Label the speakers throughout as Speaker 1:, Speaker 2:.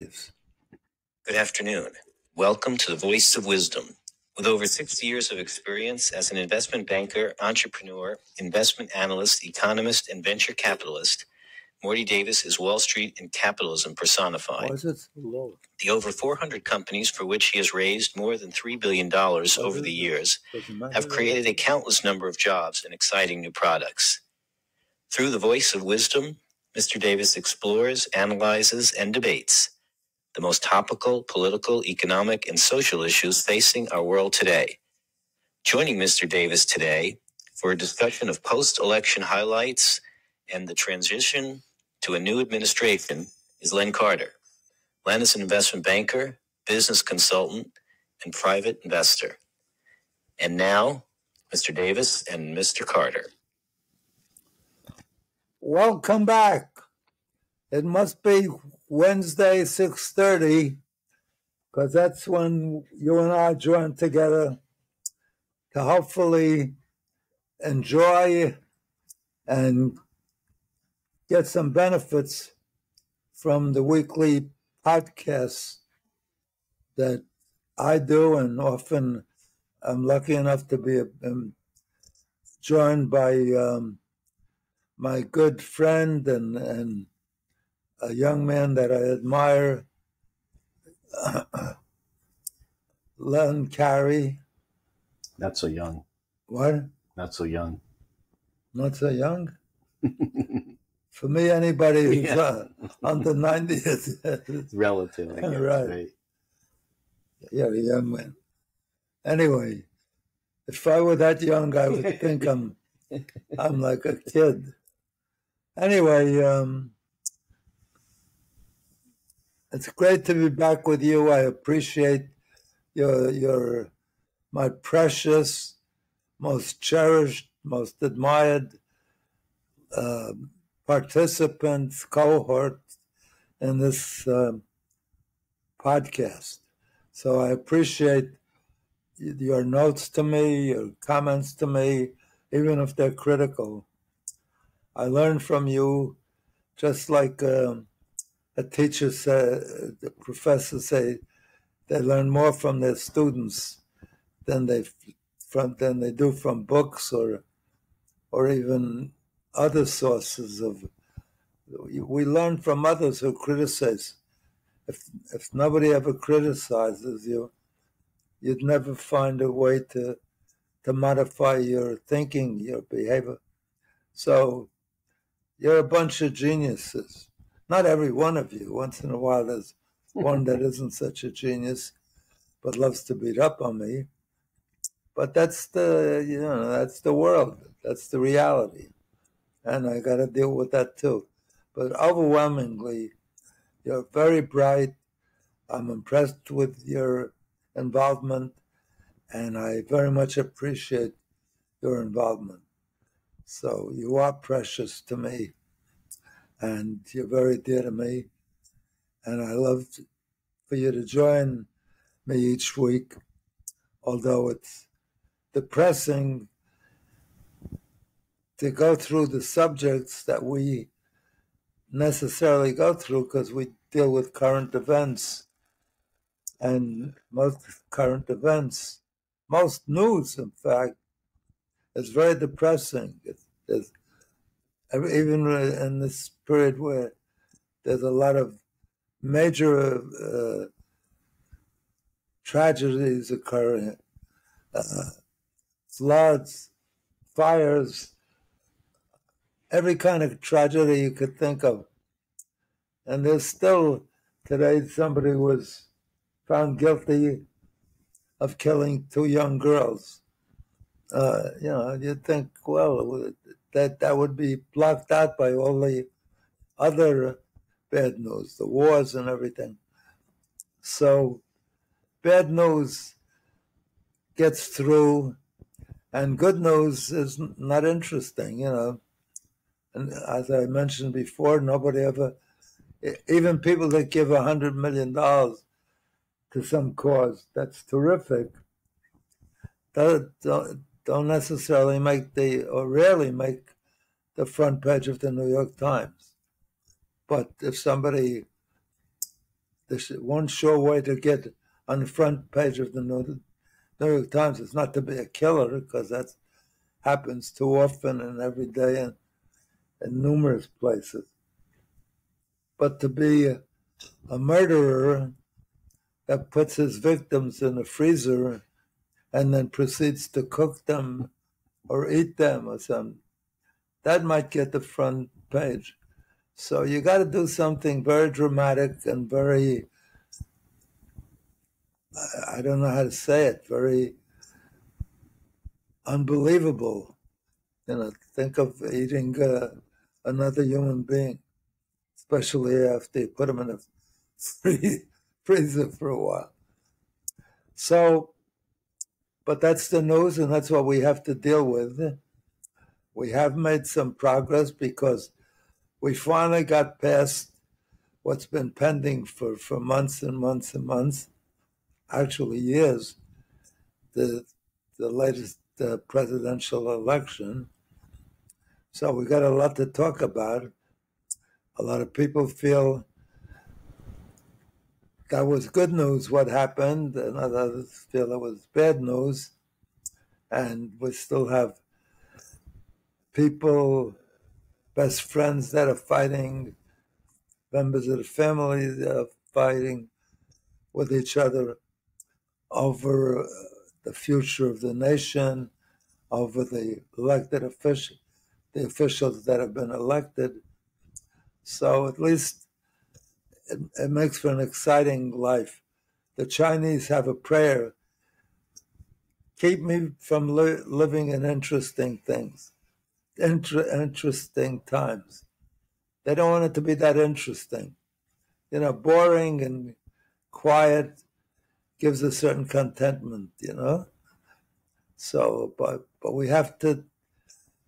Speaker 1: Good afternoon. Welcome to the Voice of Wisdom. With over 60 years of experience as an investment banker, entrepreneur, investment analyst, economist, and venture capitalist, Morty Davis is Wall Street and capitalism personified.
Speaker 2: Why is it so low?
Speaker 1: The over 400 companies for which he has raised more than $3 billion over the years have created a countless number of jobs and exciting new products. Through the Voice of Wisdom, Mr. Davis explores, analyzes, and debates the most topical, political, economic, and social issues facing our world today. Joining Mr. Davis today for a discussion of post-election highlights and the transition to a new administration is Len Carter. Len is an investment banker, business consultant, and private investor. And now, Mr. Davis and Mr. Carter.
Speaker 2: Welcome back. It must be Wednesday, 6:30, because that's when you and I join together to hopefully enjoy and get some benefits from the weekly podcasts that I do, and often I'm lucky enough to be joined by my good friend and a young man that I admire, Len Carter.
Speaker 3: Not so young.
Speaker 2: What?
Speaker 3: Not so young.
Speaker 2: Not so young? For me, anybody who's under 90 is
Speaker 3: relative. I guess, right.
Speaker 2: Yeah, a young man. Anyway, if I were that young, I would think I'm like a kid. Anyway, it's great to be back with you. I appreciate your my precious, most cherished, most admired participants, cohort in this podcast. So I appreciate your notes to me, your comments to me, even if they're critical. I learn from you, just like a teacher said, the professor say, they learn more from their students than they do from books or even other sources of. We learn from others who criticize. If nobody ever criticizes you, you'd never find a way to modify your thinking, your behavior. So you're a bunch of geniuses. Not every one of you. Once in a while there's one that isn't such a genius, but loves to beat up on me. But that's that's the world. That's the reality. And I got to deal with that too. But overwhelmingly, you're very bright. I'm impressed with your involvement, and I very much appreciate your involvement. So you are precious to me, and you're very dear to me. And I love for you to join me each week, although it's depressing to go through the subjects that we necessarily go through because we deal with current events. And most current events, most news, in fact, is very depressing. Even in this period where there's a lot of major tragedies occurring, floods, fires, every kind of tragedy you could think of. And there's still, today, somebody was found guilty of killing 2 young girls. You'd think, well, that would be blocked out by all the other bad news, the wars and everything. So bad news gets through, and good news is not interesting, And as I mentioned before, nobody ever, even people that give $100 million to some cause, that's terrific, don't necessarily rarely make the front page of the New York Times. But if somebody one sure way to get on the front page of the New York Times is not to be a killer, because that happens too often and every day in numerous places, but to be a murderer that puts his victims in a freezer and then proceeds to cook them or eat them or something. That might get the front page. So you got to do something very dramatic and very, I don't know how to say it, very unbelievable. Think of eating another human being, especially after you put them in a freezer for a while. So, but that's the news, and that's what we have to deal with. We have made some progress because we finally got past what's been pending for months and months and months, actually years, the latest presidential election. So we got a lot to talk about. A lot of people feel that was good news, what happened, and others feel it was bad news. And we still have people, best friends that are fighting, members of the family that are fighting with each other over the future of the nation, over the elected officials, the officials that have been elected. So at least it makes for an exciting life. The Chinese have a prayer: keep me from living in interesting things, interesting times. They don't want it to be that interesting. Boring and quiet gives a certain contentment, So, but we have to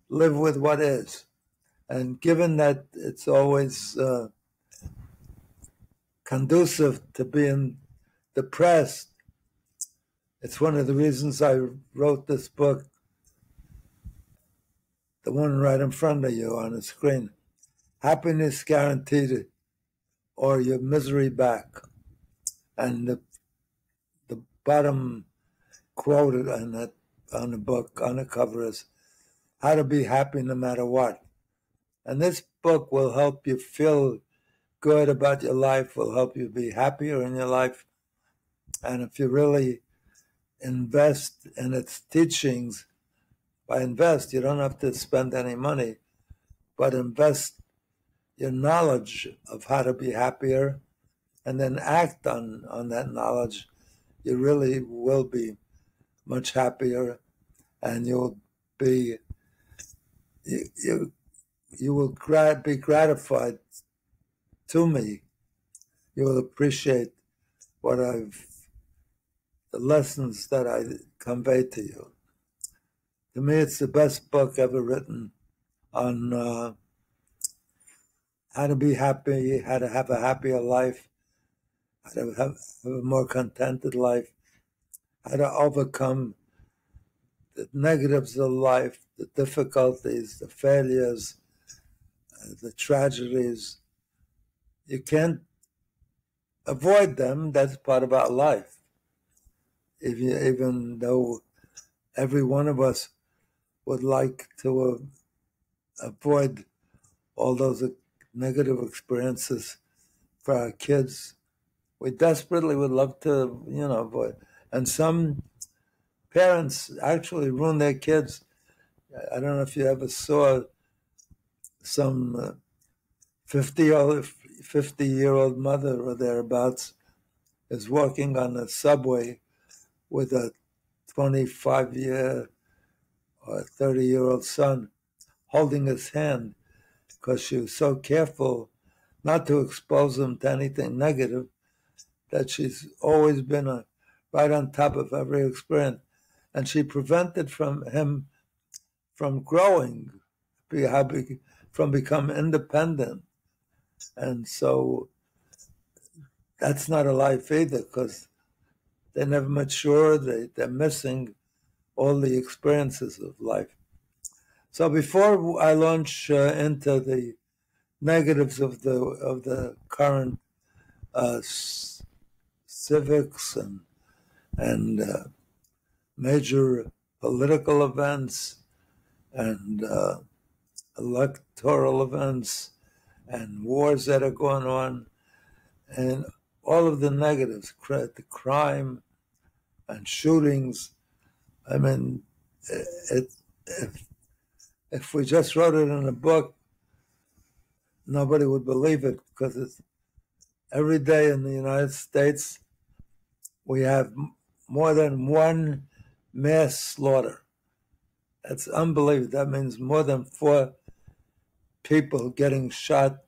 Speaker 2: live with what is. And given that it's always conducive to being depressed, it's one of the reasons I wrote this book, the one right in front of you on the screen, Happiness Guaranteed or Your Misery Back. And the bottom quote on the book, on the cover, is how to be happy no matter what. And this book will help you feel good about your life, will help you be happier in your life. And if you really invest in its teachings, by invest, you don't have to spend any money, but invest your knowledge of how to be happier and then act on that knowledge, you really will be much happier, and you'll be, you will be gratified to me. You will appreciate the lessons that I convey to you. To me, it's the best book ever written on how to be happy, how to have a happier life, how to have a more contented life, how to overcome the negatives of life, the difficulties, the failures, the tragedies. You can't avoid them. That's part of our life. Even though every one of us would like to avoid all those negative experiences for our kids, we desperately would love to, avoid. And some parents actually ruin their kids. I don't know if you ever saw some 50-year-old mother or thereabouts is walking on the subway with a 25-year or 30-year-old son holding his hand, because she was so careful not to expose him to anything negative that she's always been right on top of every experience. And she prevented him from growing, from becoming independent. And so that's not a life either, because they never mature. They're missing all the experiences of life. So before I launch into the negatives of the current civics and major political events and electoral events and wars that are going on and all of the negatives, the crime and shootings. I mean, if we just wrote it in a book, nobody would believe it, because it's every day in the United States we have more than one mass slaughter. That's unbelievable. That means more than 4 people getting shot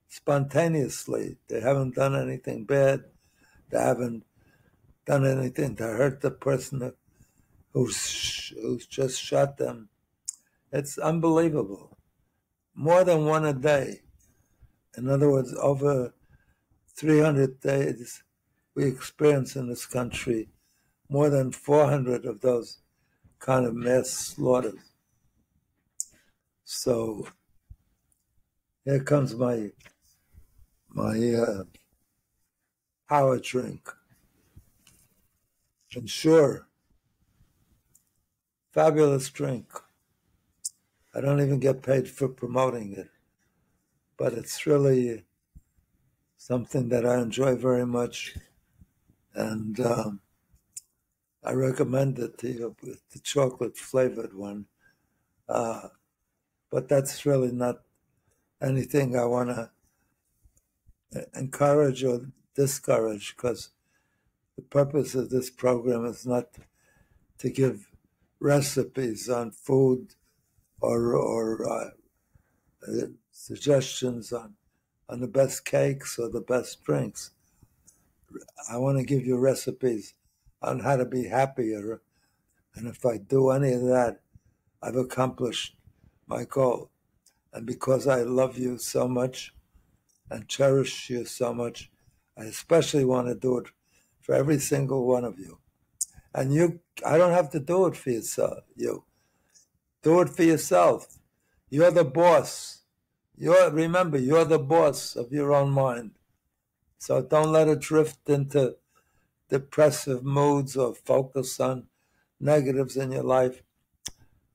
Speaker 2: spontaneously. They haven't done anything bad. They haven't done anything to hurt the person who's just shot them. It's unbelievable. More than one a day. In other words, over 300 days, we experience in this country more than 400 of those kind of mass slaughters. So here comes my power drink. And sure, fabulous drink. I don't even get paid for promoting it, but it's really something that I enjoy very much, and I recommend it to you, with the chocolate-flavored one. But that's really not anything I want to encourage or discourage, because the purpose of this program is not to give recipes on food or suggestions on the best cakes or the best drinks. I want to give you recipes on how to be happier, and if I do any of that, I've accomplished my goal. And because I love you so much and cherish you so much, I especially want to do it for every single one of you. And I don't have to do it for you. Do it for yourself. You're the boss. Remember, you're the boss of your own mind. So don't let it drift into depressive moods or focus on negatives in your life.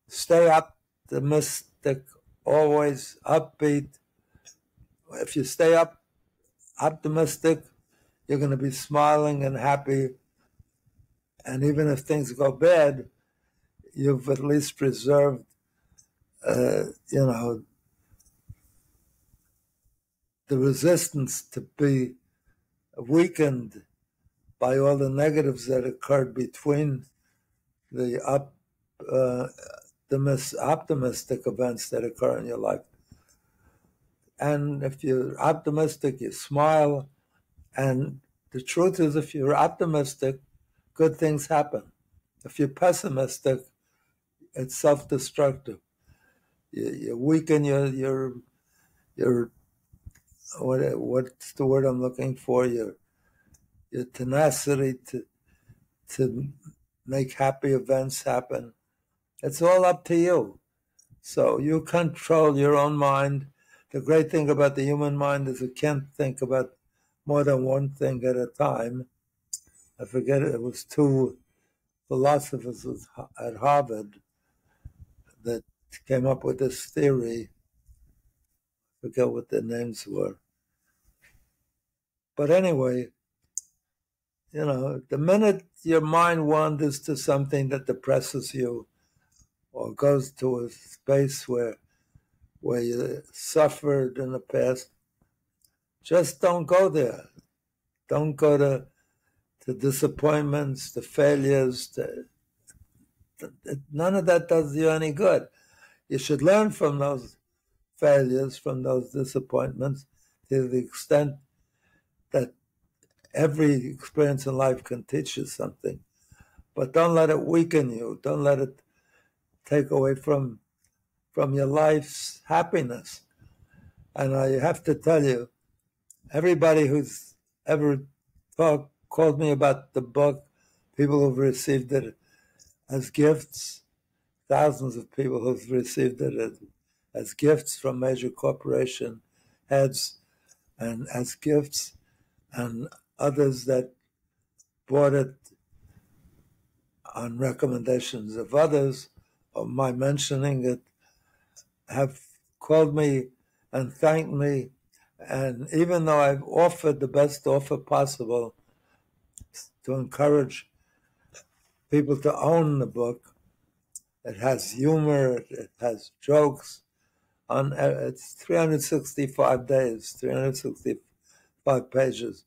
Speaker 2: Stay optimistic, always upbeat. If you stay optimistic, you're going to be smiling and happy. And even if things go bad, you've at least preserved, the resistance to be weakened by all the negatives that occurred between the optimistic events that occur in your life. And if you're optimistic, you smile. And the truth is, if you're optimistic, good things happen. If you're pessimistic, it's self-destructive. You weaken your what's the word I'm looking for? Your tenacity to make happy events happen. It's all up to you. So you control your own mind. The great thing about the human mind is it can't think about more than one thing at a time. I forget, it was 2 philosophers at Harvard that came up with this theory. I forget what their names were. But anyway, the minute your mind wanders to something that depresses you or goes to a space where you suffered in the past, just don't go there. Don't go to disappointments, to failures. None of that does you any good. You should learn from those failures, from those disappointments, to the extent that every experience in life can teach you something. But don't let it weaken you. Don't let it take away from your life's happiness. And I have to tell you, everybody who's ever called me about the book, people who've received it as gifts, thousands of people who've received it as gifts from major corporation heads and as gifts, and others that bought it on recommendations of others, or my mentioning it, have called me and thanked me. And even though I've offered the best offer possible to encourage people to own the book, it has humor, it has jokes. It's 365 days, 365 pages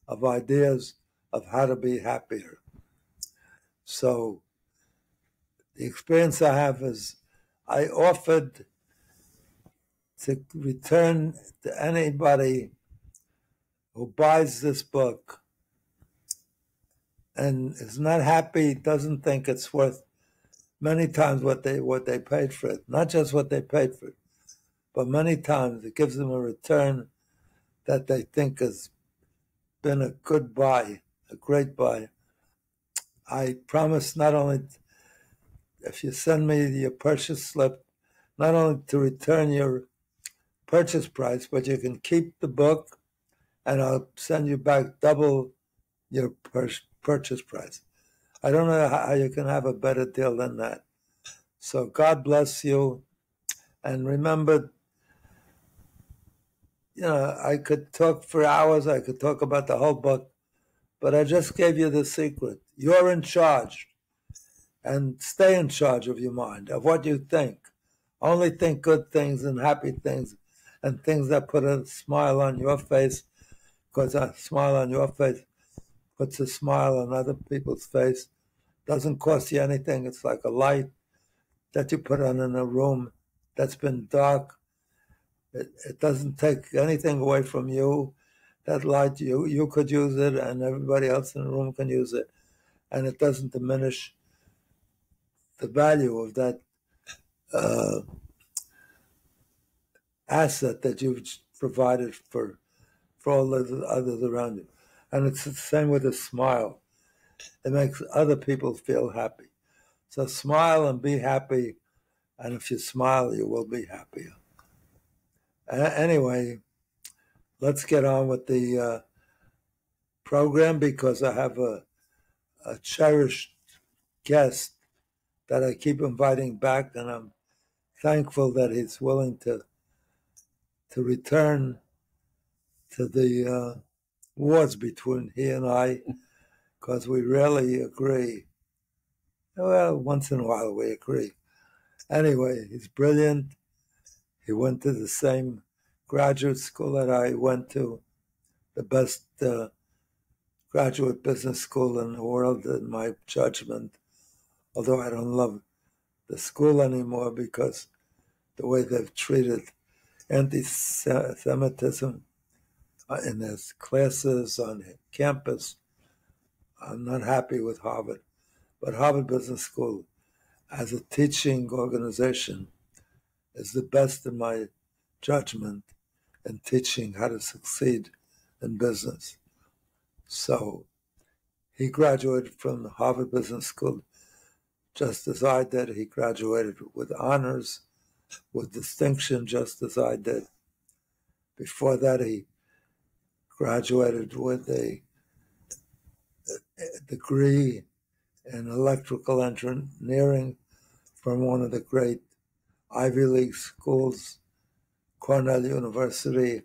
Speaker 2: of ideas of how to be happier. So the experience I have is I offered to return to anybody who buys this book and is not happy, doesn't think it's worth many times what they paid for it. Not just what they paid for it, but many times it gives them a return that they think has been a good buy, a great buy. I promise not only, if you send me your purchase slip, not only to return your purchase price, but you can keep the book and I'll send you back double your purchase price. I don't know how you can have a better deal than that. So God bless you. And remember, I could talk for hours. I could talk about the whole book, but I just gave you the secret. You're in charge, and stay in charge of your mind, of what you think. Only think good things and happy things and things that put a smile on your face, because a smile on your face puts a smile on other people's face. Doesn't cost you anything. It's like a light that you put on in a room that's been dark. It doesn't take anything away from you. That light, you could use it and everybody else in the room can use it. And it doesn't diminish the value of that asset that you've provided for all the others around you. And it's the same with a smile. It makes other people feel happy. So smile and be happy. And if you smile, you will be happier. Anyway, let's get on with the program, because I have a cherished guest that I keep inviting back, and I'm thankful that he's willing to return to the wars between he and I, because we rarely agree. Well, once in a while we agree. Anyway, he's brilliant. He went to the same graduate school that I went to, the best graduate business school in the world, in my judgment, although I don't love the school anymore because the way they've treated anti-Semitism in their classes on campus. I'm not happy with Harvard, but Harvard Business School as a teaching organization is the best in my judgment in teaching how to succeed in business. So he graduated from the Harvard Business School just as I did. He graduated with honors, with distinction, just as I did. Before that, he graduated with a degree in electrical engineering from one of the great Ivy League schools, Cornell University,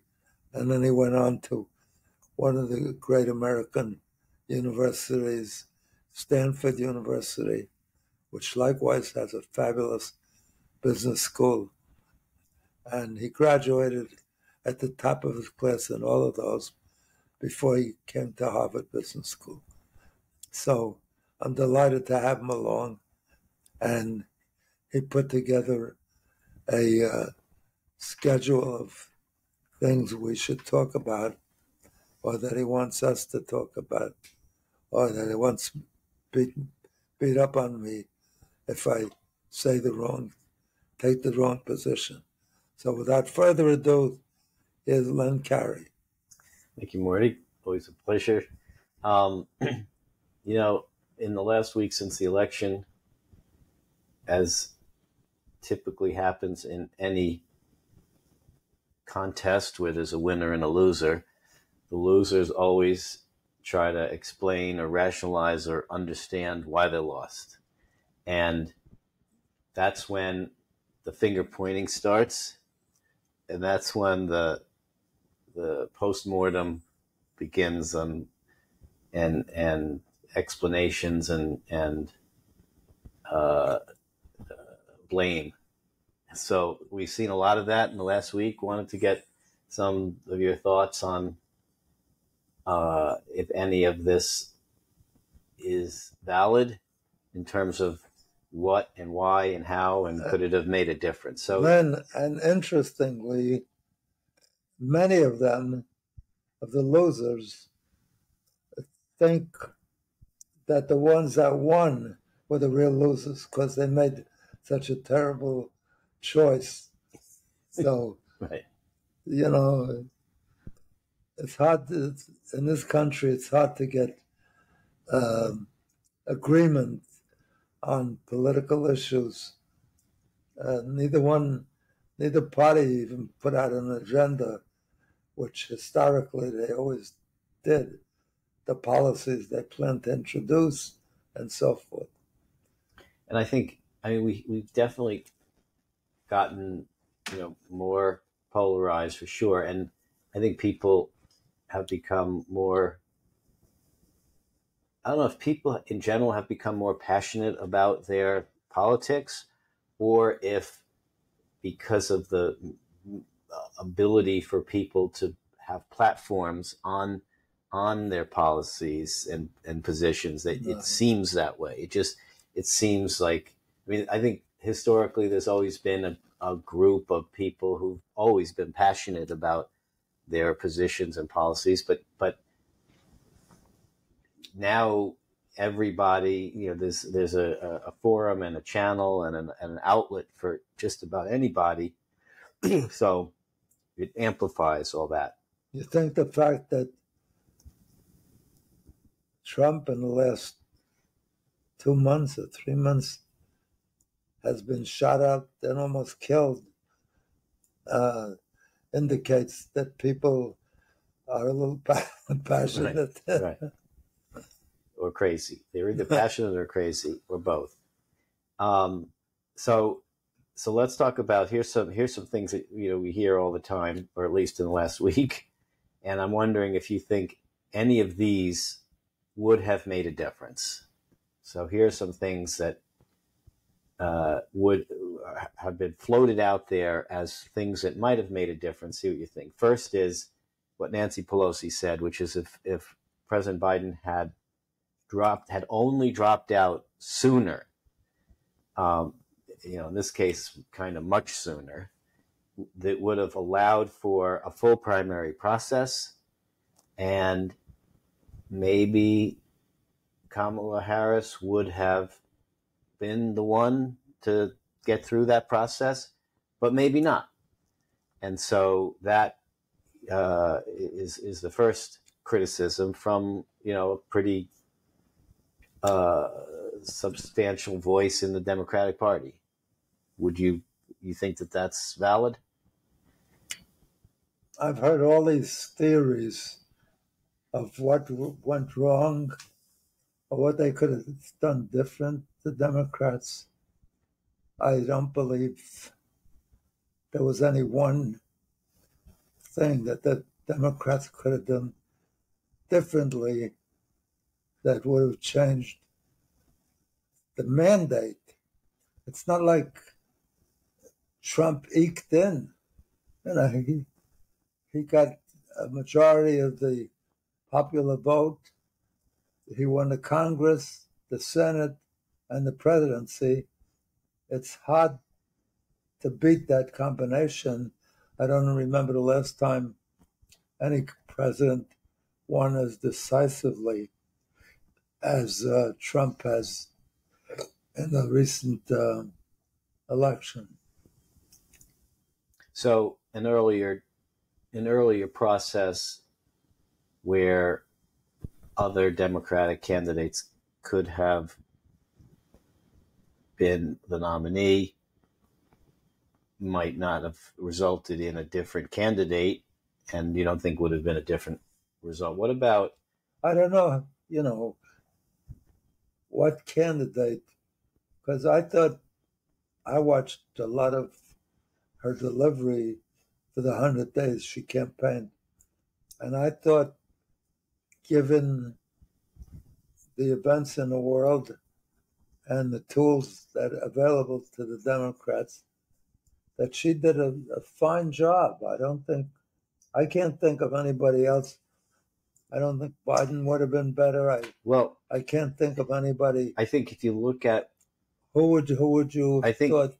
Speaker 2: and then he went on to one of the great American universities, Stanford University, which likewise has a fabulous business school. And he graduated at the top of his class in all of those before he came to Harvard Business School. So I'm delighted to have him along. And he put together a schedule of things we should talk about, or that he wants us to talk about, or that he wants beat up on me if I take the wrong position. So without further ado, here's Len Carter.
Speaker 3: Thank you, Morty. Always a pleasure. In the last week since the election, as typically happens in any contest where there's a winner and a loser, the losers always try to explain or rationalize or understand why they lost. And that's when the finger pointing starts, and that's when the postmortem begins, and explanations and blame. So we've seen a lot of that in the last week. Wanted to get some of your thoughts on if any of this is valid in terms of what and why and how, and could it have made a difference? So
Speaker 2: Len, and interestingly, many of them, of the losers, think that the ones that won were the real losers because they made such a terrible choice. So,
Speaker 3: right.
Speaker 2: It's hard in this country. It's hard to get agreement on political issues. Neither party even put out an agenda, which historically they always did, the policies they plan to introduce and so forth.
Speaker 3: And I think, we've definitely gotten, more polarized for sure. And I think people have become more, I don't know if people in general have become more passionate about their politics, or if because of the ability for people to have platforms on their policies and positions, that it seems that way. It seems like, I think historically there's always been a group of people who've always been passionate about their positions and policies, but now everybody, there's a forum and a channel and an outlet for just about anybody. So it amplifies all that.
Speaker 2: You think the fact that Trump in the last 2 months or 3 months has been shot up and almost killed indicates that people are a little passionate.
Speaker 3: Right. Or crazy. They're either passionate or crazy, or both. So let's talk about, here's some things that we hear all the time, or at least in the last week. And I'm wondering if you think any of these would have made a difference. So here's some things that would have been floated out there as things that might have made a difference. See what you think. First is what Nancy Pelosi said, which is if President Biden had only dropped out sooner, in this case, kind of much sooner, that would have allowed for a full primary process, and maybe Kamala Harris would have been the one to get through that process, but maybe not. And so that is the first criticism from a pretty substantial voice in the Democratic Party. Would you think that that's valid?
Speaker 2: I've heard all these theories of what went wrong or what they could have done different, the Democrats. I don't believe there was any one thing that the Democrats could have done differently that would have changed the mandate. It's not like Trump eked in. He got a majority of the popular vote. He won the Congress, the Senate, and the presidency. It's hard to beat that combination. I don't remember the last time any president won as decisively as Trump has in the recent election.
Speaker 3: So an earlier process where other Democratic candidates could have been the nominee might not have resulted in a different candidate, and you don't think would have been a different result. What about
Speaker 2: I don't know, what candidate, because I watched a lot of her delivery for the 100 days she campaigned. And I thought, given the events in the world and the tools that are available to the Democrats, that she did a fine job. I can't think of anybody else. I don't think Biden would have been better. I can't think of anybody.
Speaker 3: I think if you look at
Speaker 2: who would you
Speaker 3: I think
Speaker 2: thought?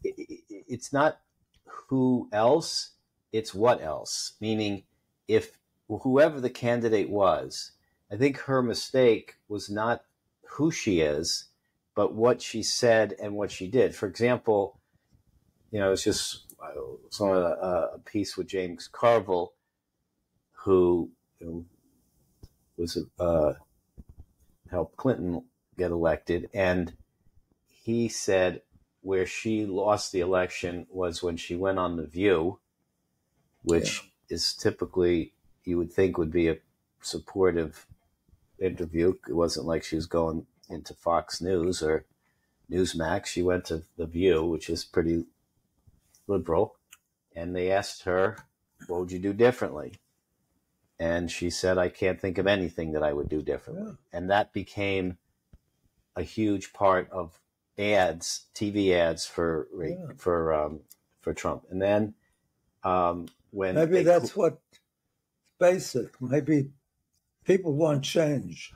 Speaker 3: It's not who else, it's what else. Meaning, if whoever the candidate was, I think her mistake was not who she is, but what she said and what she did. For example, it's just on a piece with James Carville, who was helped Clinton get elected, and he said where she lost the election was when she went on The View, which is typically, you would think, would be a supportive interview. It wasn't like she was going into Fox News or Newsmax. She went to The View, which is pretty liberal, and they asked her, what would you do differently? And she said, I can't think of anything that I would do differently. Yeah. And that became a huge part of ads, TV ads for Trump. And then when
Speaker 2: maybe that's what's basic. Maybe people want change.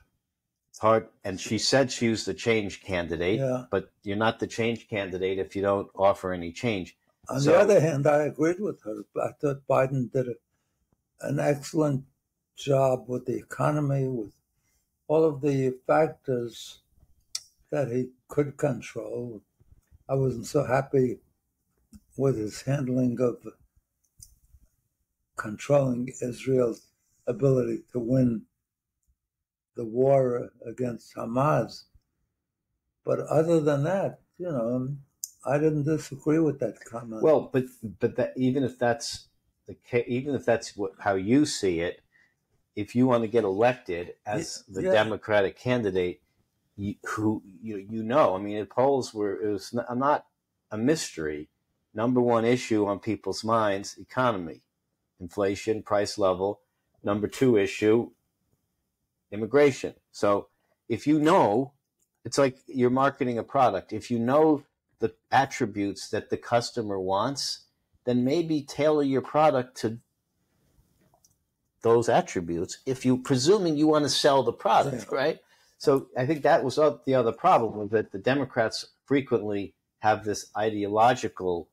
Speaker 3: It's hard. And she said she was the change candidate, but you're not the change candidate if you don't offer any change.
Speaker 2: On the other hand, I agreed with her. I thought Biden did an excellent job with the economy, with all of the factors that he could control. I wasn't so happy with his handling of controlling Israel's ability to win the war against Hamas. But other than that, I didn't disagree with that comment.
Speaker 3: Well, but that, even if that's how you see it, if you want to get elected as the Democratic candidate, I mean, the polls it was not a mystery. Number one issue on people's minds, economy, inflation, price level. Number two issue, immigration. So if it's like you're marketing a product. If you know the attributes that the customer wants, then maybe tailor your product to those attributes, presuming you want to sell the product, right? So I think that was the other problem, was that the Democrats frequently have this ideological,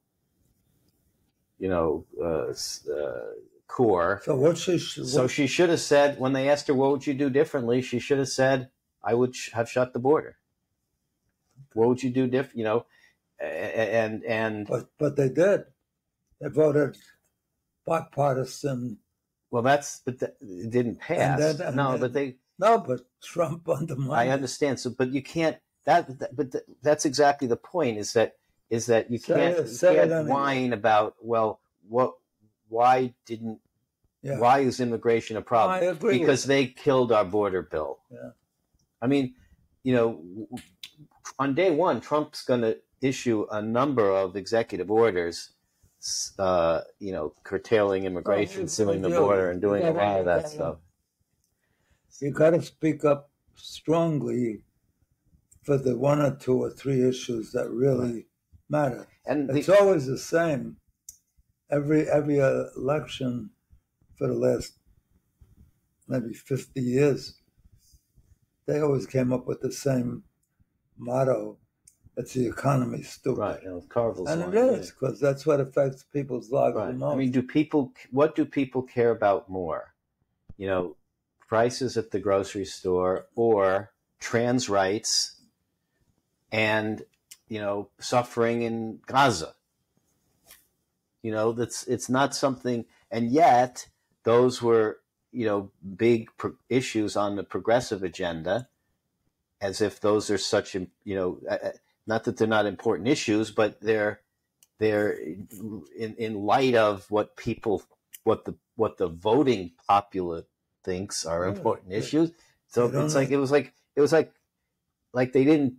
Speaker 3: core. So she should have said, when they asked her, what would you do differently? She should have said, I would have shut the border. What would you do different?
Speaker 2: But they did. They voted bipartisan.
Speaker 3: Well, it didn't pass.
Speaker 2: But Trump undermined.
Speaker 3: I understand. So, but you can't. But that's exactly the point. Is that you can't whine about, well, why is immigration a problem?
Speaker 2: I agree
Speaker 3: because they killed our border bill.
Speaker 2: Yeah.
Speaker 3: I mean, on day one, Trump's going to issue a number of executive orders, curtailing immigration, sealing the border, and doing a lot of that stuff.
Speaker 2: You got to speak up strongly for the one or two or three issues that really matter. And it's always the same. Every election for the last maybe 50 years, they always came up with the same motto. It's the economy, stupid.
Speaker 3: Right, Carville's
Speaker 2: and it is, because that's what affects people's lives the most.
Speaker 3: I mean, what do people care about more? Prices at the grocery store, or trans rights, and suffering in Gaza. It's not something, and yet those were big issues on the progressive agenda, as if those are such not that they're not important issues, but they're in light of what the voting thinks are
Speaker 2: Yeah,
Speaker 3: important
Speaker 2: they-
Speaker 3: issues. So
Speaker 2: they don't
Speaker 3: it's like it was like they didn't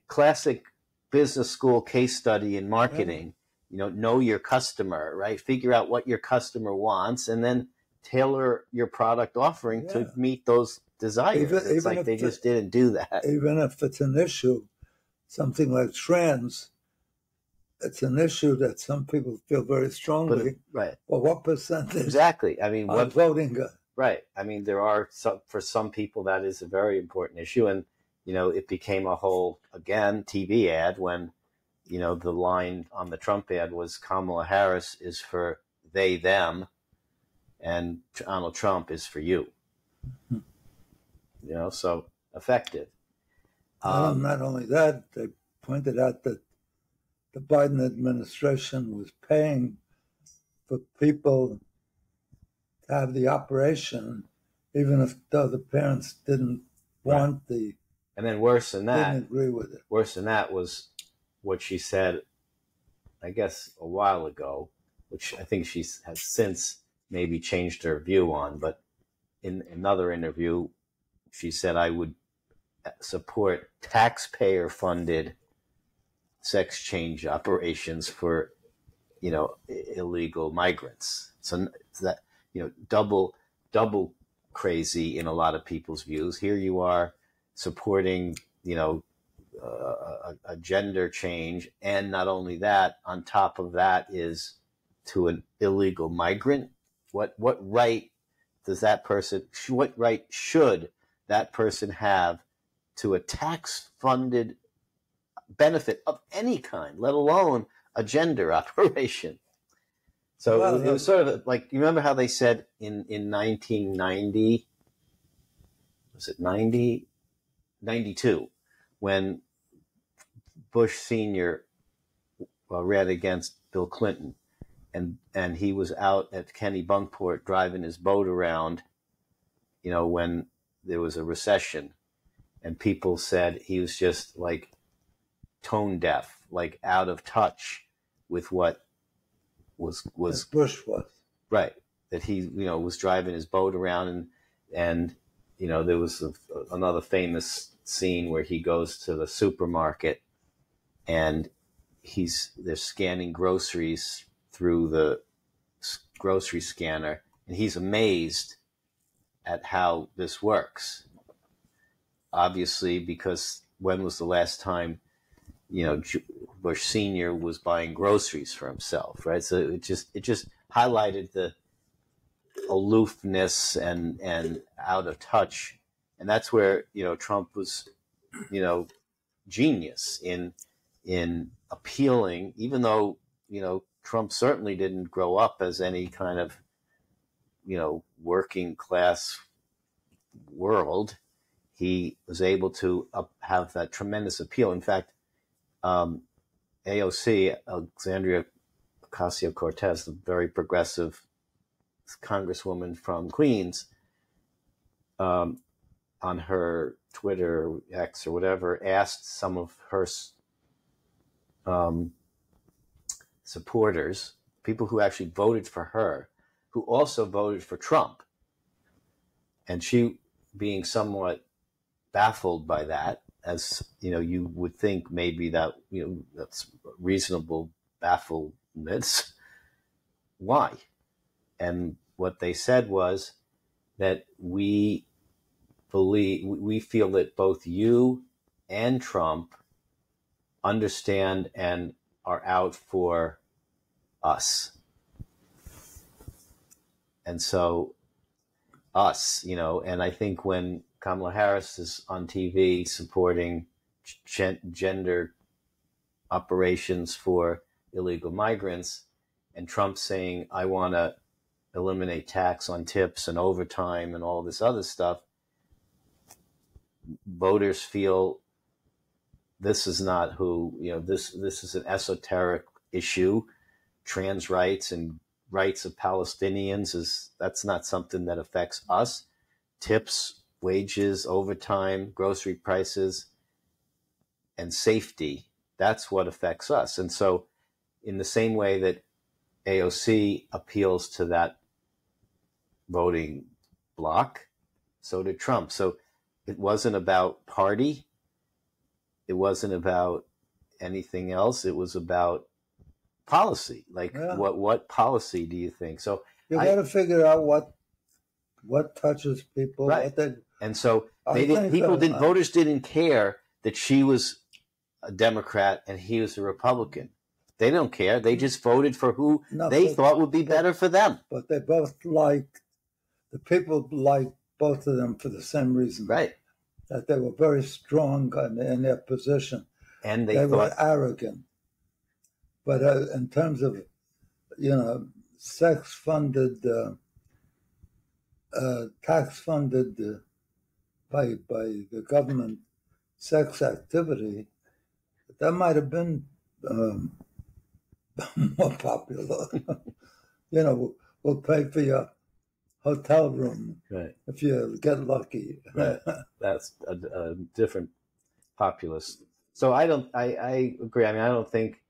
Speaker 3: classic business school case study in marketing. Know your customer, right? Figure out what your customer wants, and then tailor your product offering
Speaker 2: Yeah.
Speaker 3: to meet those desires. It's
Speaker 2: Even
Speaker 3: like
Speaker 2: if
Speaker 3: they just didn't do that.
Speaker 2: Even if it's an issue, something like trans, it's an issue that some people feel very strongly.
Speaker 3: Right.
Speaker 2: Well, what percentage
Speaker 3: Exactly. I mean,
Speaker 2: are voting?
Speaker 3: Right. I mean, there are for some people that is a very important issue, and it became a whole again TV ad when the line on the Trump ad was Kamala Harris is for they them, and Donald Trump is for you. So effective.
Speaker 2: Not only that, they pointed out that the Biden administration was paying for people to have the operation, even if the parents didn't want the.
Speaker 3: And then worse than that,
Speaker 2: didn't agree with it.
Speaker 3: Worse than that was what she said, I guess, a while ago, which I think she has since maybe changed her view on. But in another interview, she said, I would support taxpayer-funded sex change operations for, illegal migrants. So that, double crazy in a lot of people's views. Here you are supporting, a gender change, and not only that, on top of that is to an illegal migrant. What right does that person? What right should that person have to a tax-funded benefit of any kind, let alone a gender operation? So it was sort of like, you remember how they said in 1990, was it 92, when Bush Sr. ran against Bill Clinton, and he was out at Kennebunkport driving his boat around, when there was a recession, and people said he was just like tone deaf, like out of touch with what was
Speaker 2: Bush was.
Speaker 3: Right. That he, was driving his boat around, and there was another famous scene where he goes to the supermarket and they're scanning groceries through the grocery scanner, and he's amazed at how this works. Obviously, because when was the last time, Bush Sr. was buying groceries for himself, right? So it just highlighted the aloofness and out of touch, and that's where Trump was, genius in appealing, even though Trump certainly didn't grow up as any kind of working class world. He was able to have that tremendous appeal. In fact, AOC, Alexandria Ocasio-Cortez, the very progressive congresswoman from Queens, on her Twitter, X or whatever, asked some of her supporters, people who actually voted for her, who also voted for Trump. And she, being somewhat baffled by that, as you would think maybe that that's reasonable bafflement. Why? And what they said was that we feel that both you and Trump understand and are out for us. And so us, and I think when Kamala Harris is on TV supporting gender operations for illegal migrants, and Trump saying, I want to eliminate tax on tips and overtime and all this other stuff, voters feel this is not who, this is an esoteric issue. Trans rights and rights of Palestinians, that's not something that affects us. Tips, wages, overtime, grocery prices, and safety, that's what affects us. And so in the same way that AOC appeals to that voting bloc, So did Trump. So it wasn't about party. It wasn't about anything else. It was about policy. Like, what policy do you think? So
Speaker 2: you got to figure out what touches people.
Speaker 3: Right. And so voters didn't care that she was a Democrat and he was a Republican. They don't care. They just voted for who they thought would be better for them.
Speaker 2: But they both the people liked both of them for the same reason.
Speaker 3: Right.
Speaker 2: That they were very strong in their position.
Speaker 3: And they
Speaker 2: were arrogant. But in terms of, sex-funded, tax-funded by the government sex activity, that might have been more popular. We'll pay for your hotel room if you get lucky.
Speaker 3: Right. That's a different populist. So I agree. I mean, I don't think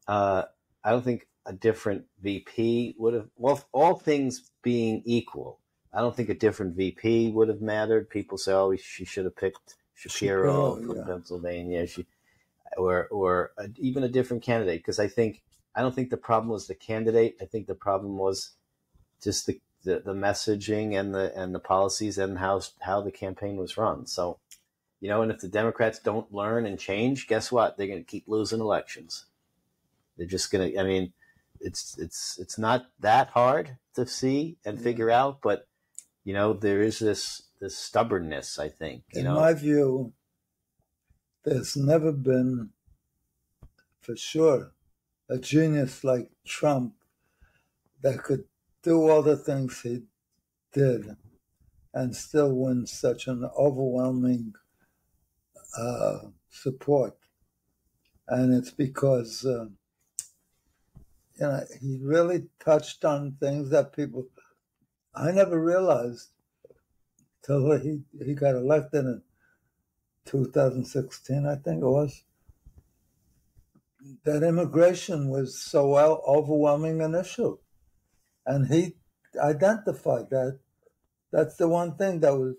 Speaker 3: a different VP would have. Well, all things being equal, I don't think a different VP would have mattered. People say, "Oh, she should have picked Shapiro from Pennsylvania," or even a different candidate. Because I don't think the problem was the candidate. I think the problem was just the messaging and the policies and how the campaign was run. So, and if the Democrats don't learn and change, guess what? They're going to keep losing elections. They're just going to. I mean, it's not that hard to see and figure out, but there is this stubbornness. I think.
Speaker 2: In my view, there's never been, for sure, a genius like Trump that could do all the things he did and still win such an overwhelming support. And it's because, he really touched on things that I never realized till he got elected in 2016, I think it was, that immigration was so overwhelming an issue. And he identified that. That's the one thing that was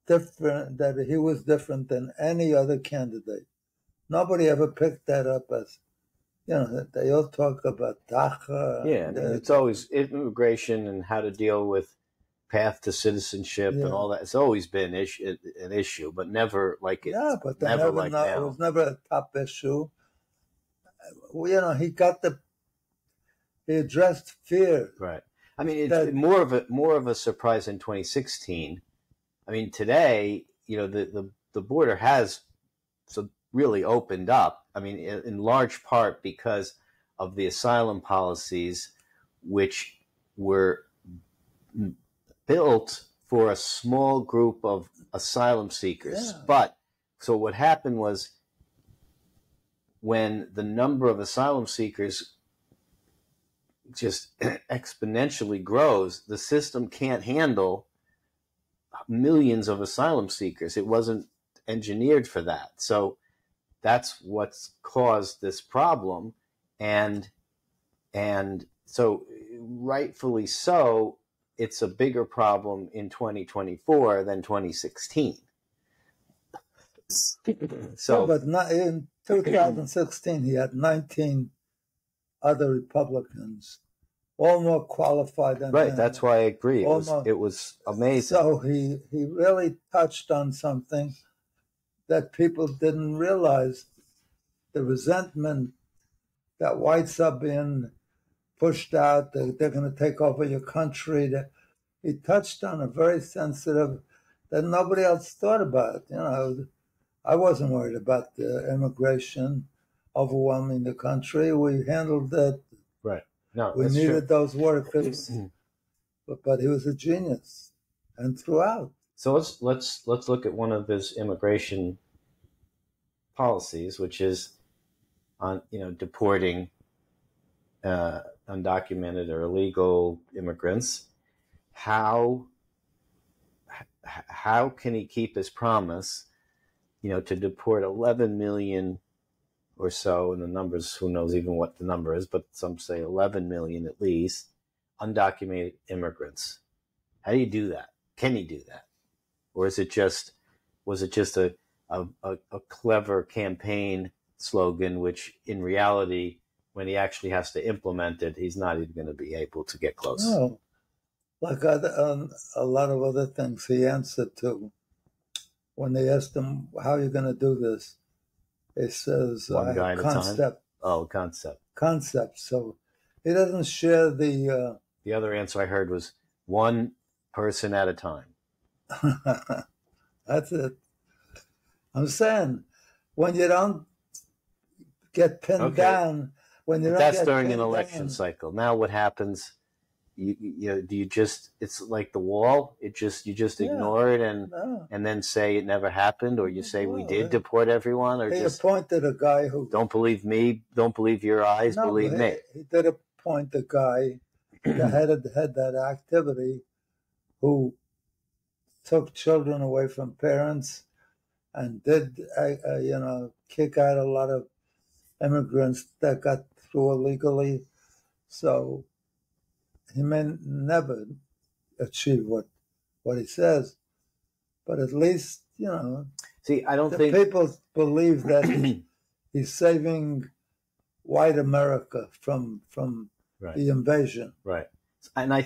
Speaker 2: different, that he was different than any other candidate. Nobody ever picked that up as, they all talk about DACA.
Speaker 3: Yeah, it's always immigration and how to deal with path to citizenship and all that. It's always been an issue, but never like it.
Speaker 2: Yeah, but
Speaker 3: never like now.
Speaker 2: It was never a top issue. He addressed fear.
Speaker 3: Right. I mean, it's more of a surprise in 2016. I mean, today, the border has really opened up. I mean, in large part because of the asylum policies, which were built for a small group of asylum seekers. Yeah. But so what happened was, when the number of asylum seekers just exponentially grows, the system can't handle millions of asylum seekers. It wasn't engineered for that. So that's what's caused this problem. And so rightfully so, it's a bigger problem in 2024 than 2016. So,
Speaker 2: but not in 2016, he had 19 other Republicans, all more qualified than him.
Speaker 3: That's why I agree. It was amazing.
Speaker 2: So he really touched on something that people didn't realize, the resentment that whites are being pushed out, they're going to take over your country. He touched on a very sensitive that nobody else thought about. I wasn't worried about the immigration overwhelming the country. We handled that.
Speaker 3: Right. No,
Speaker 2: we needed those workers, but he was a genius, and throughout.
Speaker 3: So let's look at one of his immigration policies, which is on deporting undocumented or illegal immigrants. How can he keep his promise? To deport 11 million or so, and the numbers, who knows even what the number is, but some say 11 million at least, undocumented immigrants. How do you do that? Can he do that? or was it just a clever campaign slogan, which in reality, when he actually has to implement it, he's not even going to be able to get close?
Speaker 2: No, like a lot of other things he answered to. When they asked him, how are you going to do this? He says,
Speaker 3: One guy at a time?
Speaker 2: Concept.
Speaker 3: Oh, concept.
Speaker 2: Concept. So he doesn't share the...
Speaker 3: The other answer I heard was one person at a time.
Speaker 2: That's it. I'm saying, when you don't get pinned down, when you don't
Speaker 3: that's
Speaker 2: get
Speaker 3: during
Speaker 2: pinned
Speaker 3: an election
Speaker 2: down,
Speaker 3: cycle. Now what happens? Do you just, it's like the wall. You just ignore it and then say it never happened, or you say we did deport everyone, or
Speaker 2: he
Speaker 3: just
Speaker 2: appointed a guy who
Speaker 3: don't believe me, don't believe your eyes, believe me.
Speaker 2: He did appoint a guy that had that activity, who took children away from parents and did kick out a lot of immigrants that got through illegally. So he may never achieve what he says, but at least,
Speaker 3: see, I don't think
Speaker 2: people believe that he's saving white America from
Speaker 3: right.
Speaker 2: the invasion.
Speaker 3: Right. And I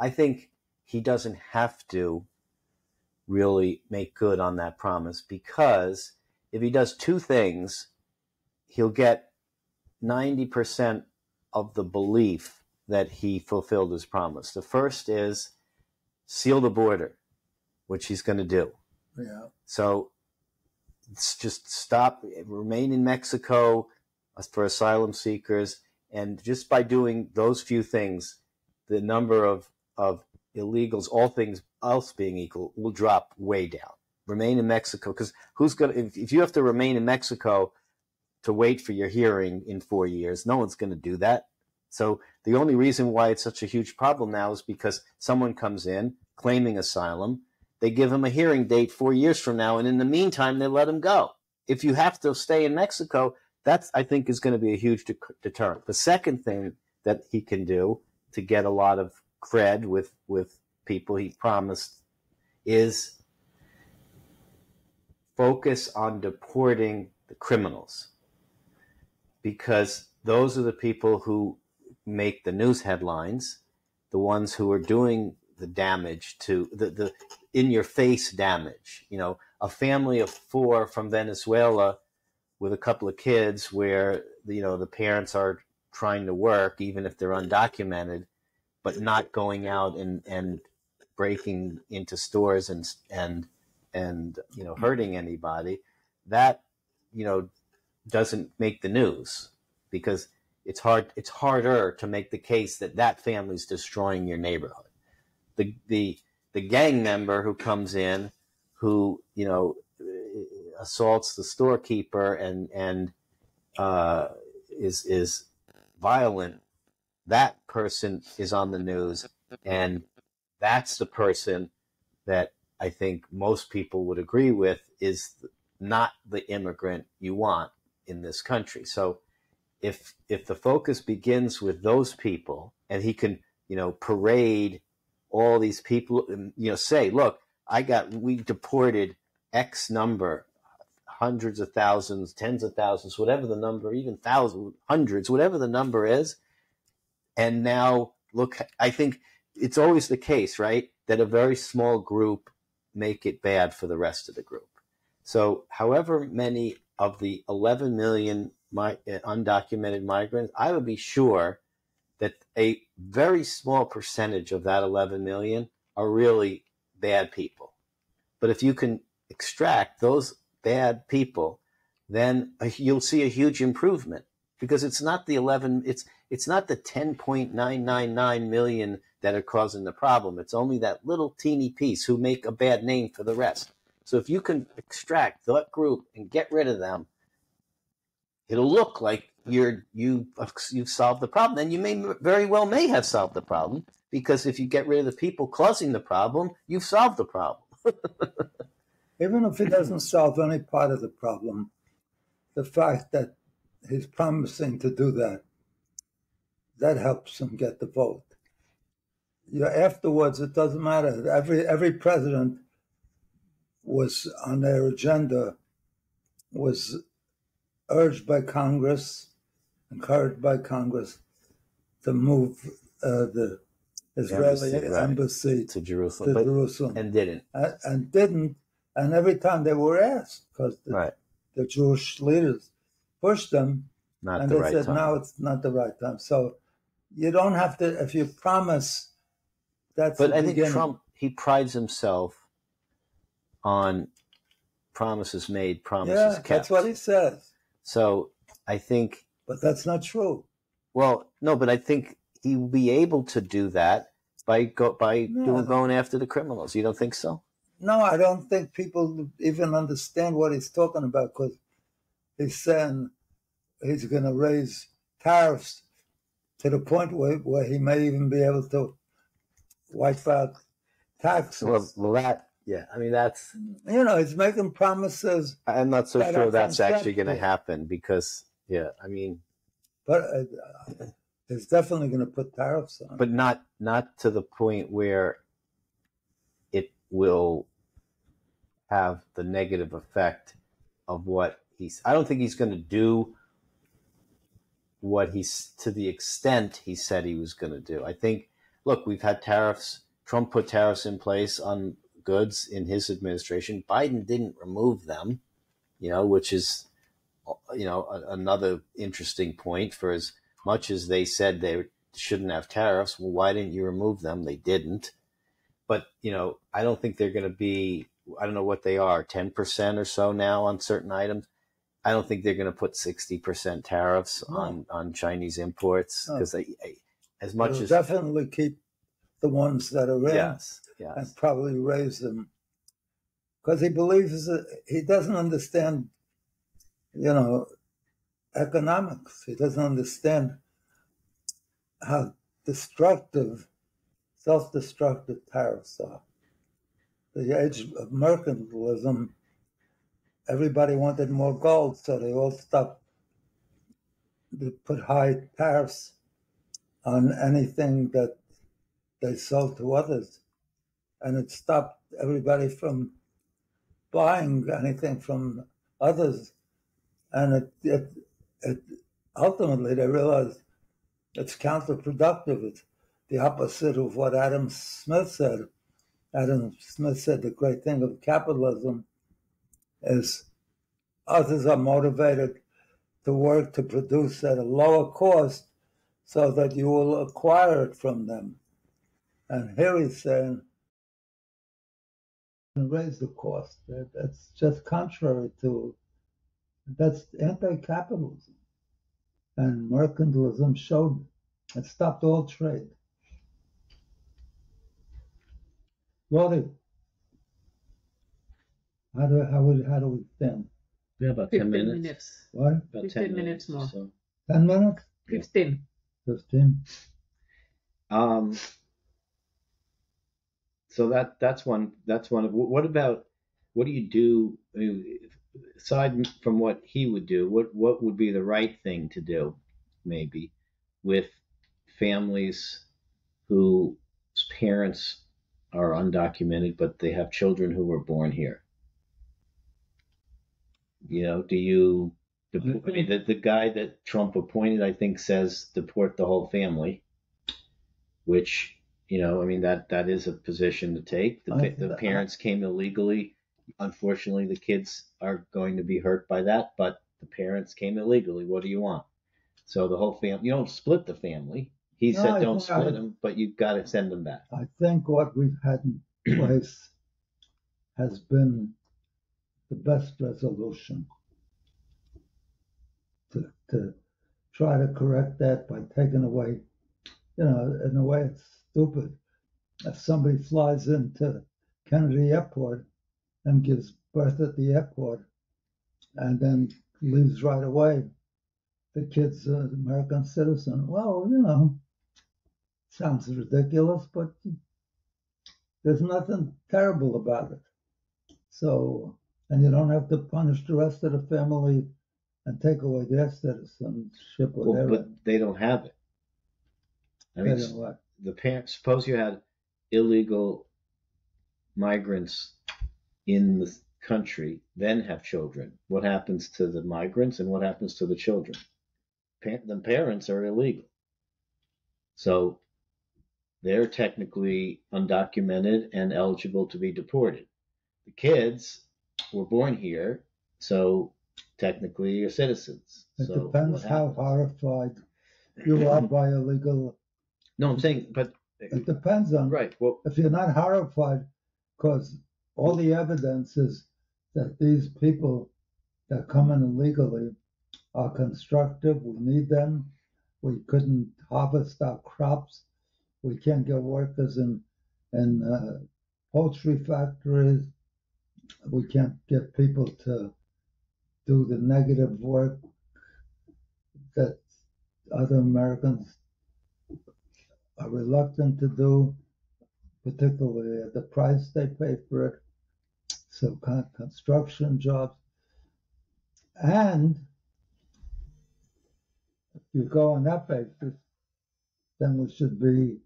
Speaker 3: think he doesn't have to really make good on that promise, because if he does two things, he'll get 90% of the belief that he fulfilled his promise. The first is seal the border, which he's going to do.
Speaker 2: Yeah.
Speaker 3: So it's just remain in Mexico for asylum seekers. And just by doing those few things, the number of illegals, all things else being equal, will drop way down. Remain in Mexico, because if you have to remain in Mexico to wait for your hearing in 4 years, no one's going to do that. So the only reason why it's such a huge problem now is because someone comes in claiming asylum, they give him a hearing date 4 years from now, and in the meantime, they let him go. If you have to stay in Mexico, that, I think, is going to be a huge deterrent. The second thing that he can do to get a lot of cred with people he promised is focus on deporting the criminals, because those are the people who make the news headlines, the ones who are doing the damage, to the in-your-face damage. A family of 4 from Venezuela with a couple of kids, where the parents are trying to work, even if they're undocumented, but not going out and breaking into stores and hurting anybody. That doesn't make the news, because it's harder to make the case that family's destroying your neighborhood. The gang member who comes in, who assaults the storekeeper and is violent, that person is on the news, and that's the person that I think most people would agree with is not the immigrant you want in this country. So if the focus begins with those people, and he can parade all these people, say, look, we deported X number, hundreds of thousands, tens of thousands, whatever the number, even thousands, hundreds, whatever the number is. And now, look, I think it's always the case, right, that a very small group make it bad for the rest of the group. So however many of the 11 million undocumented migrants, I would be sure that a very small percentage of that 11 million are really bad people. But if you can extract those bad people, then you'll see a huge improvement, because it's not the 10.999 million that are causing the problem. It's only that little teeny piece who make a bad name for the rest. So if you can extract that group and get rid of them, it'll look like you've solved the problem. And you very well may have solved the problem, because if you get rid of the people causing the problem, you've solved the problem.
Speaker 2: Even if he doesn't solve any part of the problem, the fact that he's promising to do that helps him get the vote. Afterwards, it doesn't matter. Every president was on their agenda, was urged by Congress, encouraged by Congress to move the Israeli embassy
Speaker 3: to Jerusalem, and didn't.
Speaker 2: And didn't. And every time they were asked, because the Jewish leaders pushed them, and they said, no, it's not the right time. So you don't have to, if you promise, that's the beginning. But I think
Speaker 3: Trump, he prides himself on promises made, promises kept.
Speaker 2: That's what he says.
Speaker 3: So I think...
Speaker 2: But that's not true.
Speaker 3: Well, no, but I think he will be able to do that by going after the criminals. You don't think so?
Speaker 2: No, I don't think people even understand what he's talking about, because he's saying he's going to raise tariffs to the point where he may even be able to wipe out taxes.
Speaker 3: Well, that, yeah, I mean, that's...
Speaker 2: he's making promises.
Speaker 3: I'm not so sure that's actually going to happen because, I mean...
Speaker 2: But it's definitely going to put tariffs on.
Speaker 3: But not to the point where it will have the negative effect of what he's... I don't think he's going to do what he's, to the extent he said he was going to do. I think, look, we've had tariffs. Trump put tariffs in place on goods in his administration. Biden didn't remove them, which is, another interesting point. For as much as they said they shouldn't have tariffs, well, why didn't you remove them? They didn't. But, I don't think they're going to be, I don't know what they are, 10% or so now on certain items. I don't think they're going to put 60% tariffs on Chinese imports, because as much as
Speaker 2: definitely keep the ones that are in,
Speaker 3: yes,
Speaker 2: and probably raise them, because he believes that he doesn't understand, economics. He doesn't understand how destructive, self-destructive tariffs are. The age of mercantilism. Everybody wanted more gold, so they all stopped. They put high tariffs on anything that they sold to others. And it stopped everybody from buying anything from others. And it ultimately, they realized it's counterproductive. It's the opposite of what Adam Smith said. Adam Smith said the great thing of capitalism is others are motivated to work to produce at a lower cost so that you will acquire it from them. And here he's saying, raise the cost. That's just contrary to, that's anti-capitalism. And mercantilism showed it stopped all trade. Morty, how do we stand?
Speaker 3: We have about 10 minutes.
Speaker 2: What?
Speaker 3: About
Speaker 4: 15 minutes more.
Speaker 3: So.
Speaker 2: 10 minutes?
Speaker 4: 15.
Speaker 2: 15.
Speaker 3: So that's one. What do you do? I mean, aside from what he would do, what would be the right thing to do, maybe, with families whose parents are undocumented, but they have children who were born here? The guy that Trump appointed, I think, says deport the whole family, which, that is a position to take. The parents came illegally. Unfortunately, the kids are going to be hurt by that, but the parents came illegally. What do you want? So the whole family, you don't split the family. He said don't split them, but you've got to send them back.
Speaker 2: I think what we've had in place has been the best resolution to try to correct that by taking away, in a way it's stupid. If somebody flies into Kennedy Airport and gives birth at the airport and then leaves right away, the kid's an American citizen. Well, sounds ridiculous, but there's nothing terrible about it. So, and you don't have to punish the rest of the family and take away their citizenship.
Speaker 3: But they don't have it. I mean, the parents, suppose you had illegal migrants in the country then have children? What happens to the migrants and what happens to the children? The parents are illegal. So they're technically undocumented and eligible to be deported. The kids were born here, so technically are citizens.
Speaker 2: It
Speaker 3: so
Speaker 2: depends how horrified you are by illegal.
Speaker 3: No, I'm saying, but
Speaker 2: it depends on,
Speaker 3: right. Well,
Speaker 2: if you're not horrified, because all the evidence is that these people that come in illegally are constructive. We need them. We couldn't harvest our crops. We can't get workers in poultry factories. We can't get people to do the negative work that other Americans are reluctant to do, particularly at the price they pay for it. So construction jobs. And if you go on that basis, then we should be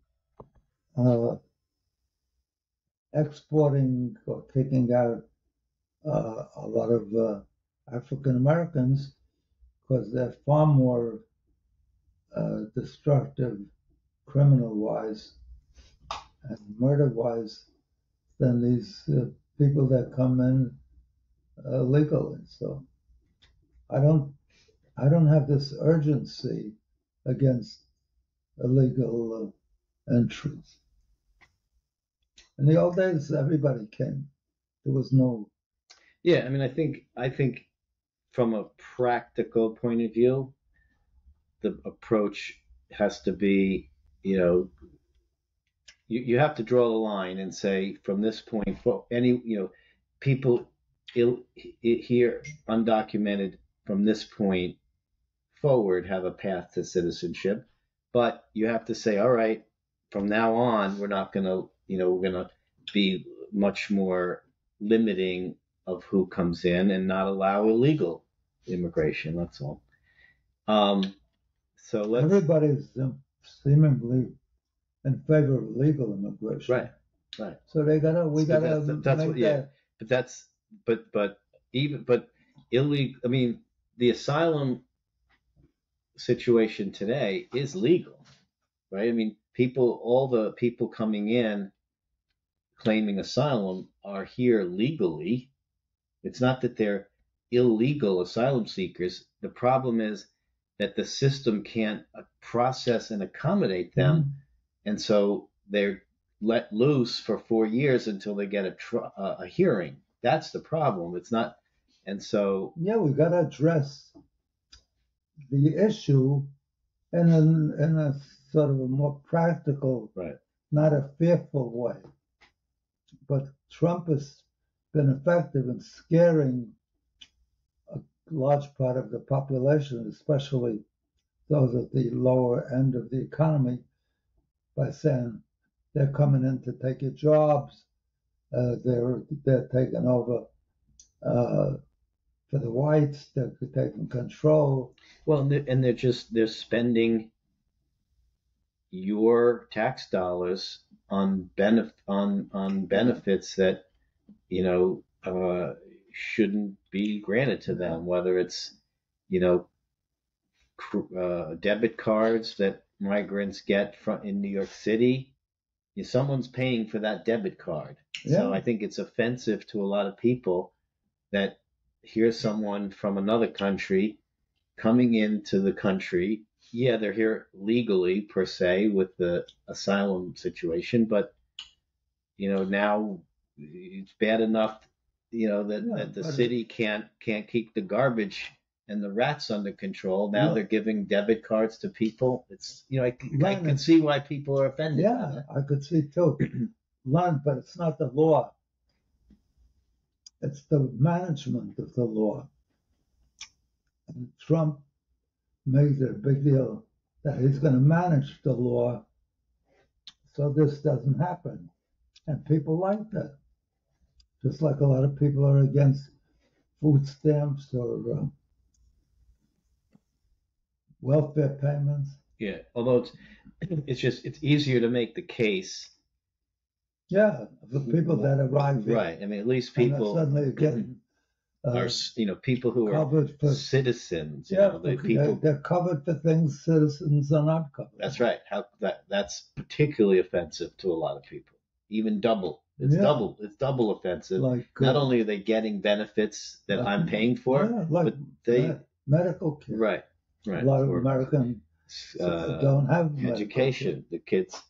Speaker 2: exporting or kicking out a lot of African Americans, because they're far more destructive criminal-wise and murder-wise than these people that come in legally. So I don't have this urgency against illegal entries. In the old days, everybody came. There was no.
Speaker 3: Yeah, I mean, I think from a practical point of view, the approach has to be, you have to draw the line and say, from this point for any, people here undocumented from this point forward have a path to citizenship, but you have to say, all right, from now on, we're not going to, we're going to be much more limiting of who comes in and not allow illegal immigration. That's all. So
Speaker 2: everybody's seemingly in favor of legal immigration.
Speaker 3: Right.
Speaker 2: So we gotta
Speaker 3: that's what, yeah. But illegal. I mean, the asylum situation today is legal, right? I mean, all the people coming in claiming asylum are here legally. It's not that they're illegal asylum seekers. The problem is that the system can't process and accommodate them, and so they're let loose for 4 years until they get a hearing. That's the problem. It's not, and so
Speaker 2: we got to address the issue in a sort of a more practical, not a fearful way. But Trump has been effective in scaring a large part of the population, especially those at the lower end of the economy, by saying they're coming in to take your jobs, they're taking over for the whites, they're taking control.
Speaker 3: Well, and they're spending your tax dollars on benefits that shouldn't be granted to them, whether it's debit cards that migrants get in New York City. Someone's paying for that debit card. So I think it's offensive to a lot of people that here's someone from another country coming into the country. Yeah, they're here legally per se with the asylum situation, but now it's bad enough that the city can't keep the garbage and the rats under control. Now they're giving debit cards to people. It's I can see why people are offended.
Speaker 2: Yeah, I could see too. Len, but it's not the law. It's the management of the law. And Trump made it a big deal that he's going to manage the law so this doesn't happen. And people like that. Just like a lot of people are against food stamps or welfare payments.
Speaker 3: Yeah, although it's easier to make the case
Speaker 2: Yeah, the people that arrive here.
Speaker 3: Right. I mean, at least
Speaker 2: And
Speaker 3: people
Speaker 2: suddenly getting
Speaker 3: are, people who are
Speaker 2: covered for
Speaker 3: citizens.
Speaker 2: they're covered for things citizens are not covered.
Speaker 3: That's right. That's particularly offensive to a lot of people. Even double. It's double offensive.
Speaker 2: Like,
Speaker 3: not only are they getting benefits that I'm paying for, but they
Speaker 2: medical care.
Speaker 3: Right.
Speaker 2: A lot of Americans don't have
Speaker 3: education. The kids,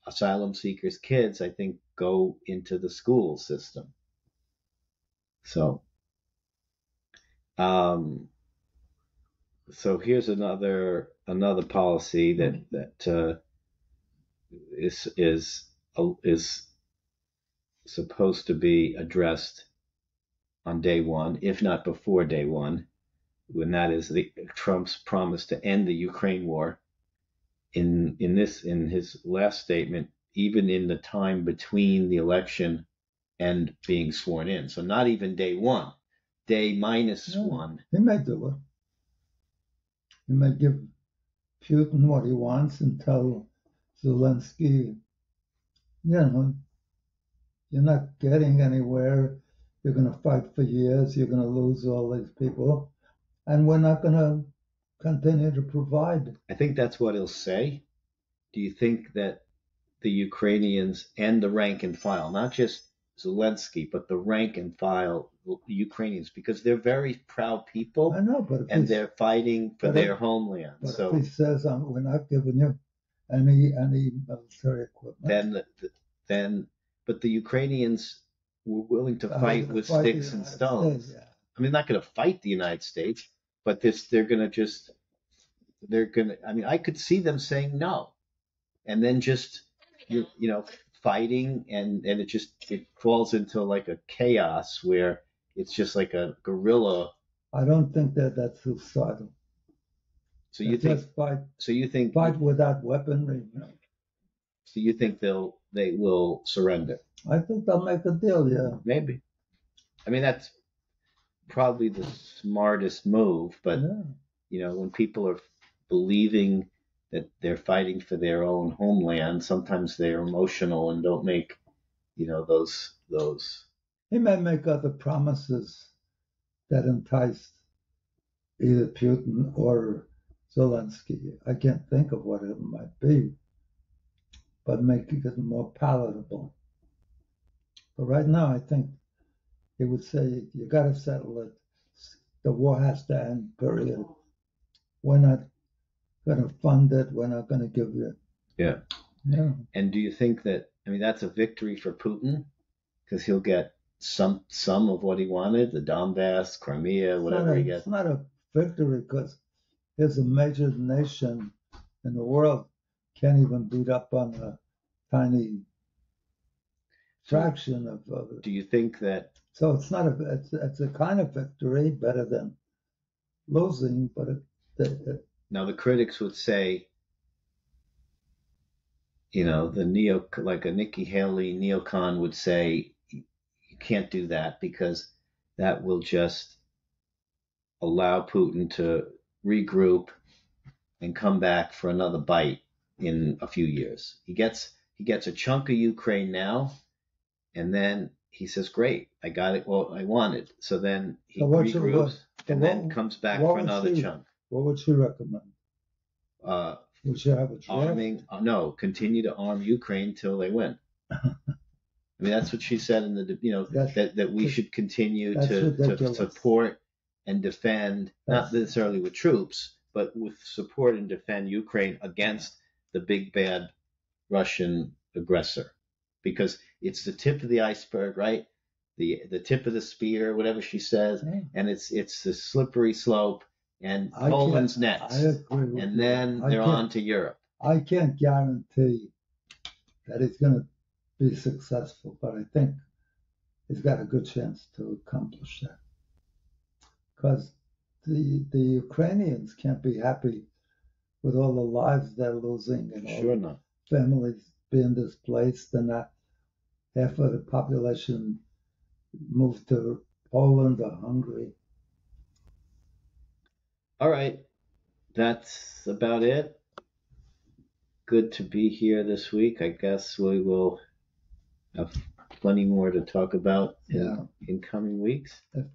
Speaker 3: asylum seekers' kids, I think, go into the school system. So, so here's another policy that is supposed to be addressed on day one, if not before day one, when that is Trump's promise to end the Ukraine war. In his last statement, even in the time between the election and being sworn in, so not even day one, day minus one.
Speaker 2: He may do it. He may give Putin what he wants and tell Zelensky, you're not getting anywhere. You're going to fight for years. You're going to lose all these people. And we're not going to continue to provide.
Speaker 3: I think that's what he'll say. Do you think that the Ukrainians and the rank and file, not just Zelensky, but the rank and file Ukrainians, because they're very proud people.
Speaker 2: I know, but
Speaker 3: they're fighting for their homeland.
Speaker 2: But
Speaker 3: so
Speaker 2: if he says, we're not giving you any military equipment,
Speaker 3: but the Ukrainians were willing to fight with sticks and stones.
Speaker 2: Yeah.
Speaker 3: I mean, not going to fight the United States, but I could see them saying no, and then just fighting, and it falls into like a chaos where it's just like a guerrilla.
Speaker 2: I don't think that's suicidal.
Speaker 3: So you think?
Speaker 2: Fight.
Speaker 3: So you think
Speaker 2: fight without weaponry?
Speaker 3: So you think they will surrender?
Speaker 2: I think they'll make a deal. Yeah,
Speaker 3: maybe. I mean, that's probably the smartest move. But when people are believing that they're fighting for their own homeland, sometimes they're emotional and don't make those.
Speaker 2: He may make other promises that entice either Putin or Zelensky. I can't think of what it might be, but making it more palatable. But right now, I think he would say, you got to settle it. The war has to end, period. We're not going to fund it. We're not going to give you.
Speaker 3: Yeah.
Speaker 2: Yeah.
Speaker 3: And do you think that, that's a victory for Putin? Because he'll get some of what he wanted, the Donbass, Crimea, whatever he gets.
Speaker 2: It's not a victory because here's a major nation in the world can't even beat up on a tiny fraction of it.
Speaker 3: Do you think that?
Speaker 2: So it's not it's a kind of victory, better than losing, but
Speaker 3: now the critics would say, like a Nikki Haley neocon would say, you can't do that because that will just allow Putin to regroup and come back for another bite in a few years. He gets a chunk of Ukraine now, and then he says, great, I got it what I wanted. So then he regroups and then comes back for another chunk.
Speaker 2: What would she recommend? Would she have a draft?
Speaker 3: Arming? No, continue to arm Ukraine till they win. I mean, that's what she said in the, that we should continue to support and defend, not necessarily with troops, but with support and defend Ukraine against the big bad Russian aggressor, because it's the tip of the iceberg, right? The tip of the spear, whatever she says, and it's the slippery slope, and Poland's next,
Speaker 2: I agree with
Speaker 3: and
Speaker 2: you.
Speaker 3: then they're on to Europe.
Speaker 2: I can't guarantee that it's going to be successful, but I think he's got a good chance to accomplish that, because the Ukrainians can't be happy with all the lives they're losing and all
Speaker 3: not.
Speaker 2: Families being displaced, and not half of the population moved to Poland or Hungary.
Speaker 3: All right, that's about it. Good to be here this week. I guess we will have plenty more to talk about in coming weeks.
Speaker 2: If